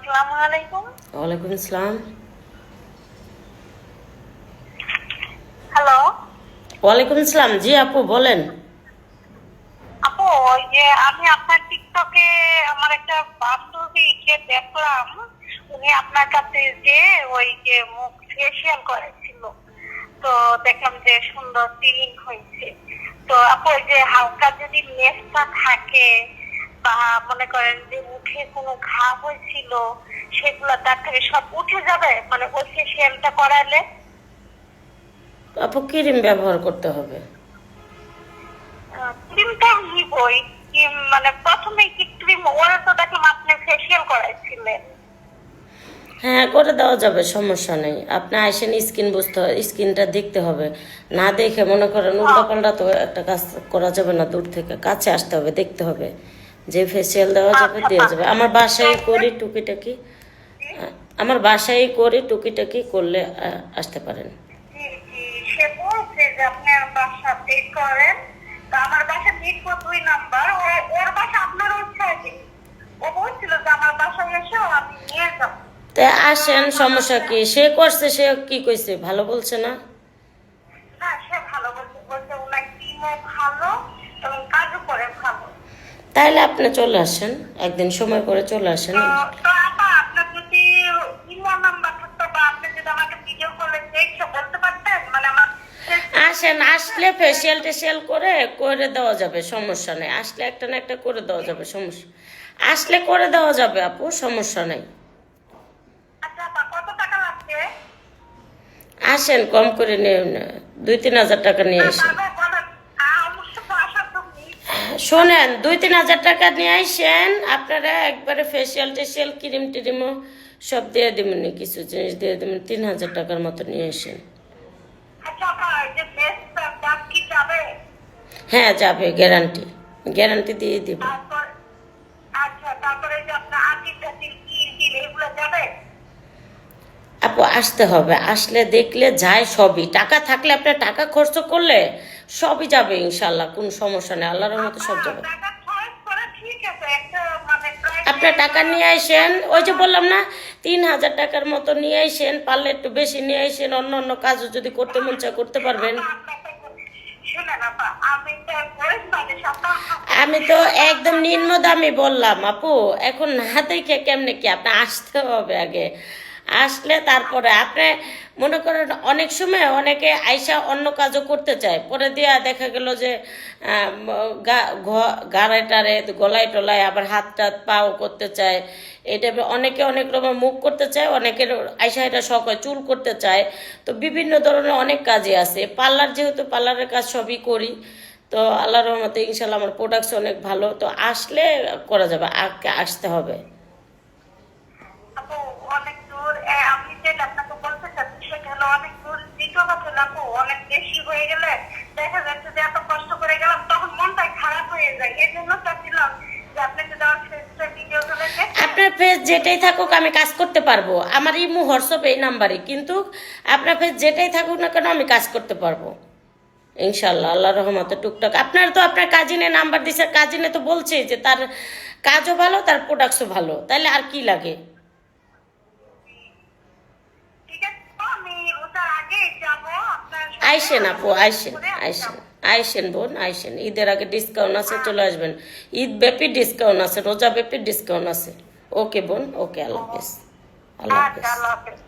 আসসালামু আলাইকুম। ওয়ালাইকুম আসসালাম। হ্যালো ওয়ালাইকুম আসসালাম। জি আপু বলেন। আপু, ওই যে আমি আপনার টিকটকে আমার একটা বান্ধবীকে দেখলাম, উনি আপনার কাছে যে ওই যে মুখ ফেসিয়াল করেছিল, তো দেখলাম যে সুন্দর ক্লিন হয়েছে। তো আপু, ওই যে হালকা যদি মেস্তা থাকে বা মনে করেন যে মুখে কোনো ঘা হয়েছিল, সেগুলো তার থেকে সব উঠে যাবে মানে ওই ফেসিয়ালটা করালে? আপু ক্রিম ব্যবহার করতে হবে। ক্রিমটা নিবই, ক্রিম মানে প্রথমে কি ক্রিম, ওরা তো দেখলাম আপনি ফেসিয়াল করাইছিলেন। হ্যাঁ করে দেওয়া যাবে, সমস্যা নেই। আপনি আসেন, স্কিন বুঝতে হবে, স্কিনটা দেখতে হবে। না দেখে মনে করেন উল্টাপাল্টা তো একটা কাজ করা যাবে না, দূর থেকে কাছে আসতে হবে, দেখতে হবে যে ফেসিয়াল দেওয়া যাবে দেওয়া যাবে। আমার বাসায় করি টুকিটাকি, আমার বাসায় করি টুকিটাকি করলে আসতে পারেন। জি জি, সে বলছে যে আপনি বাসাতে করেন। তো আমার বাসা মিরপুর 2 নাম্বার, ওর বাসা আপনার হচ্ছে কি, ও বলছিল যে আমার বাসায় এসে আমি নিয়ে যাবো। তা আসেন, সমস্যা কি? সে করছে, সে কি কইছে, ভালো বলছে না? না, সে ভালো বলছে, বলছে ওনার টিমও ভালো এবং কাজও করে ভালো। তাইলে আপনি চলে আসেন, একদিন সময় করে চলে আসেন। তো তো আপা, আপনার যদি ইমো নাম্বার থাকতো বা আপনি যদি আমাকে ভিডিও কলে দেখে বলতে পারতেন, মানে আমার আসেন, আসলে ফেসিয়াল টেসিয়াল করে করে দেওয়া যাবে, সমস্যা নেই। আসলে একটা না একটা করে দেওয়া যাবে, সমস্যা আসলে করে দেওয়া যাবে আপু, সমস্যা নেই। আচ্ছা আপা, কত টাকা লাগবে? আসেন, কম করে নিয়ে 2-3 হাজার টাকা নিয়ে আসেন। তারপর বলেন। অবশ্য তো আসার তো নেই। শোনেন, 2-3 হাজার টাকা নিয়ে আসেন, আপনারা একবারে ফেসিয়াল টেসিয়াল ক্রিম টিরিমও সব দিয়ে দেবেন, কিছু জিনিস দিয়ে দেবেন, 3,000 টাকার মতো নিয়ে আসেন। আচ্ছা আপা, এই যে বেস্টটা দাম কি যাবে? হ্যাঁ যাবে, গ্যারান্টি, গ্যারান্টি দিয়ে দিব। তারপর আচ্ছা, তারপরে যে আপনার আটির টাটির কিল এগুলো যাবে? আপু আসতে হবে, আসলে দেখলে যায় সবই। টাকা থাকলে, আপনার টাকা খরচ করলে সবই যাবে ইনশাল্লাহ, কোনো সমস্যা নেই, আল্লাহর রহমতে সব যাবে। টাকা খরচ করে ঠিক আছে, একটা মানে আপনার টাকা নিয়ে আসেন, ওই যে বললাম না, 3,000 টাকার মতো নিয়ে আসেন, পারলে একটু বেশি নিয়ে আসেন, অন্য অন্য কাজও যদি করতে মন চায় করতে পারবেন। শুনেন আপা, আমি তো গরিব মানুষ আপা। আমি তো একদম নিম্ন দামি বললাম আপু, এখন না দেখে কেমনে কি, আপনি আসতে হবে আগে। আসলে তারপরে আপনি মনে করেন, অনেক সময় অনেকে আইসা অন্য কাজও করতে চায়, পরে দিয়া দেখা গেল যে গাড়ায় টারে গলায় টলায়, আবার হাত টাত পাও করতে চায়। এটা অনেকে অনেক রকম মুখ করতে চায়, অনেকের আইসা এটা শখ হয় চুল করতে চায়। তো বিভিন্ন ধরনের অনেক কাজই আছে। পার্লার, যেহেতু পার্লারের কাজ সবই করি, তো আল্লাহর রহমতে ইনশাল্লাহ আমার প্রোডাক্টস অনেক ভালো। তো আসলে করা যাবে, আসতে হবে। আপু অনেক দূর, আমি যেটা আপনাকে বলতে চাচ্ছি সেটা হলো অনেক দূর। দ্বিতীয় কথা হলো আপু, অনেক বেশি হয়ে গেলে দেখা যাচ্ছে যে এত কষ্ট করে গেলাম, তখন মনটাই খারাপ হয়ে যায়। এই জন্য চাচ্ছিলাম যে আপনি যদি আমার ফেসটা ভিডিও করে দেখেন। আপনার ফেস যেটাই থাকুক আমি কাজ করতে পারবো, আমার ইমো হোয়াটসঅ্যাপ এই নাম্বারে, কিন্তু আপনার ফেস যেটাই থাকুক না কেন আমি কাজ করতে পারবো ইনশাল্লাহ, আল্লাহর রহমতে টুকটাক। আপনার তো আপনার কাজিনে নাম্বার দিছে, কাজিনে তো বলছে যে তার কাজও ভালো, তার প্রোডাক্টসও ভালো, তাহলে আর কি লাগে। ঠিক আছে তো, আমি ওটার আগে যাবো আপনার সাথে, আইসেন আমি আপু, আইসেন করে আমি আইসেন। যাবো। আইসেন বোন, আইসেন, ঈদের আগে ডিসকাউন্ট আছে, চলে আসবেন। ঈদ ব্যাপী ডিসকাউন্ট আছে, রোজা ব্যাপী ডিসকাউন্ট আছে। ওকে বোন, ওকে, আল্লাহ হাফেজ। আল্লাহ আচ্ছা, হাফেজ। আল্লাহ হাফেজ।